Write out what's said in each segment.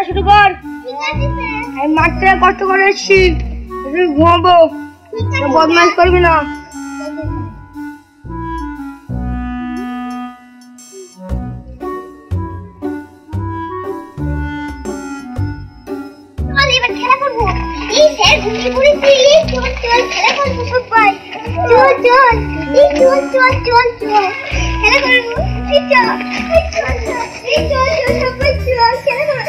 শুরু কর। আমি মাঠ থেকে কষ্ট করে এসেছি, ঘুমাবো, বদমাইশ করবি না। খেলা করবো। এই স্যার ঘুমিয়ে পড়েছি। চল চল খেলা করবো সবাই। চল চল এই চল চল চল চল খেলা করবো। এই চল এই চল চল এই চল চল সবাই চল খেলা করবো।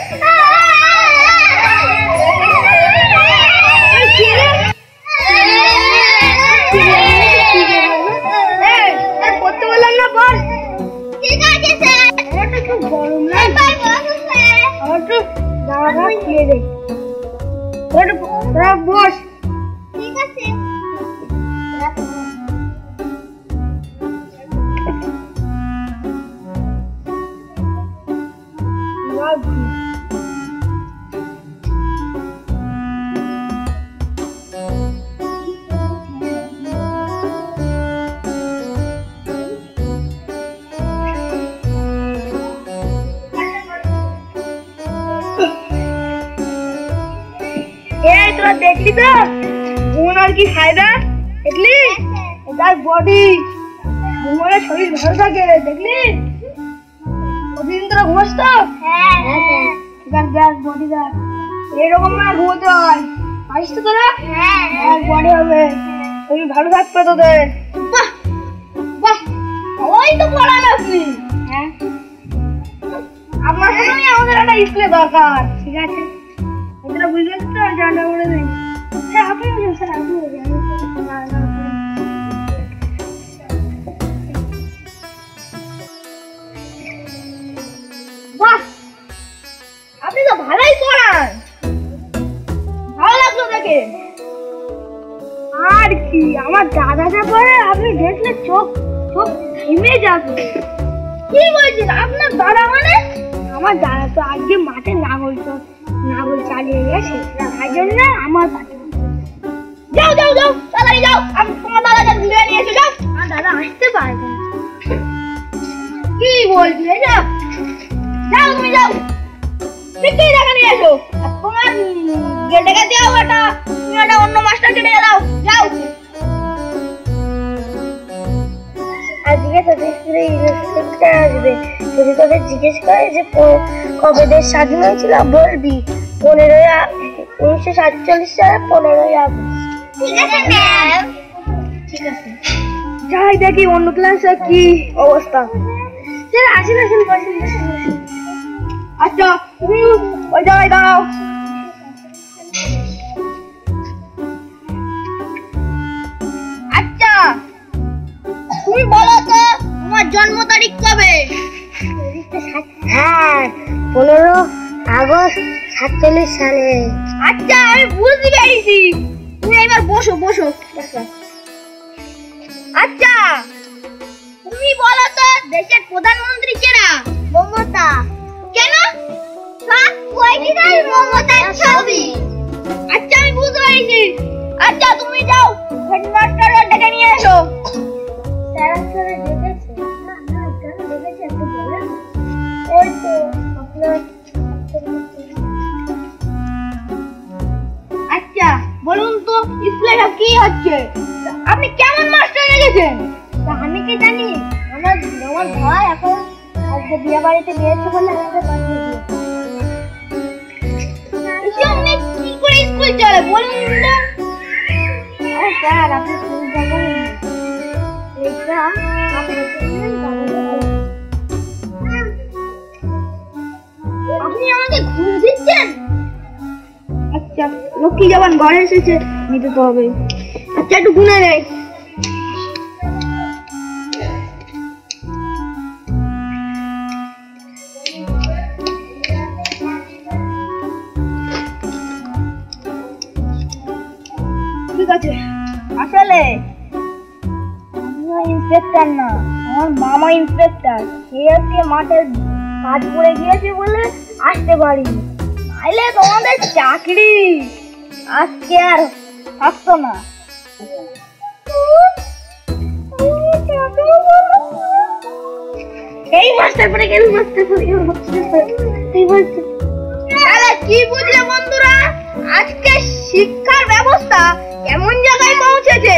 করতে বললাম না বল। ঠিক আছে স্যার। আমার তো খুব গরম না, আমার তো দাঁড়া খেয়ে দে। তোরা বস। ঠিক আছে। তোরা দেখলি তো ঘুমানোর কি ফায়দা? দেখলি এটার বডি, ঘুমালে শরীর ভালো থাকে। দেখলি প্রতিদিন তোরা ঘুমাস তো? দেখ বডি দেখ, এরকম না ঘুমোতে হয়। পারিস তো তোরা? বডি হবে, শরীর ভালো থাকবে তোদের। বাহ বাহ, ওই তো পড়ান আপনি। হ্যাঁ, আপনার জন্যই আমাদের একটা স্কুলে দরকার। ঠিক আছে, তোরা বুঝলেন তো? জানা বলে নেই। হ্যাঁ, আপনি বলুন স্যার, আপনি বলুন। বাহ, আপনি তো ভালোই পড়ান, ভালো লাগলো দেখে। আর কি, আমার দাদা যা পড়ে আপনি দেখলে চোখ চোখ থেমে যাবে। কি বলছেন? আপনার দাদা মানে? আমার দাদা তো আজকে মাঠে নাগল চালিয়ে গেছে, তাই জন্য আমার পাশে। যাও যাও যাও, তাড়াতাড়ি যাও, আমি তোমার দাদাকে ঘুরে নিয়ে এসে। যাও, আমার দাদা আসতে পারবে না। কি বলছি? যাও যাও, তুমি যাও, ঠিকই দেখা নিয়ে এসো। আর তোমার ডেকে দাও ওটা, তুমি ওটা অন্য মাস্টারকে ডেকে দাও। যাও। আজকে তোদের স্কুলে ইন্সপেক্টর আসবে, যদি তোদের জিজ্ঞেস করে যে কবে দেশ স্বাধীন হয়েছিল, বলবি 1947 সালে 15ই আগস্ট। ঠিক আছে ম্যাম। ঠিক আছে, যাই দেখি অন্য ক্লাসে কি অবস্থা। আসেন আসেন, বসেন। আচ্ছা, তুমি ওই জায়গায় দাঁড়াও। আচ্ছা, তুমি বলো তো তোমার জন্ম তারিখ কবে? হ্যাঁ, 15 আগস্ট 47 সালে। আচ্ছা, আমি বুঝতে পেরেছি। তুমি এবার বসো বসো। আচ্ছা, তুমি বলো তো দেশের প্রধানমন্ত্রী কেনা? মমতা। কেন? মমতার ছবি। আচ্ছা, আমি বুঝতে পেরেছি। আচ্ছা, তুমি যাও, হেডমাস্টার ডেকে নিয়ে এসো। স্যার আসলে দেখেছে না, কেন দেখেছে একটু বলেন। ওই তো আপনার। আচ্ছা, বলুন তো স্কুলে সব কি হচ্ছে? আপনি কেমন মাস্টার রেখেছেন? আমি কি জানি, আমার ভাই এখন আজকে বিয়ে বাড়িতে গিয়েছে বলে আমাকে পাঠিয়ে দিয়েছে। কি করে স্কুল চলে বলুন তো? স্যার, আপনি চিন্তা করেন না, এটা আপনি আমাকে ঘুম দিচ্ছেন? আচ্ছা, লক্ষ্মী যখন ঘরে এসেছে নিতে তো হবে। আচ্ছা, একটু গুনে নেই। ঠিক আছে, আসলে ইন্সপেক্টর না, আমার মামা ইন্সপেক্টর। সে আজকে মাঠের কাজ করে গিয়েছে বলে আসতে পারিনি, নাইলে তোমাদের চাকরি আজকে আর থাকতো না। এই মাস্টার পরে গেল, মাস্টার পরে গেল, তুই বলছিস কি বুঝলে বন্ধুরা, আজকে শিক্ষার ব্যবস্থা কেমন জায়গায় পৌঁছেছে।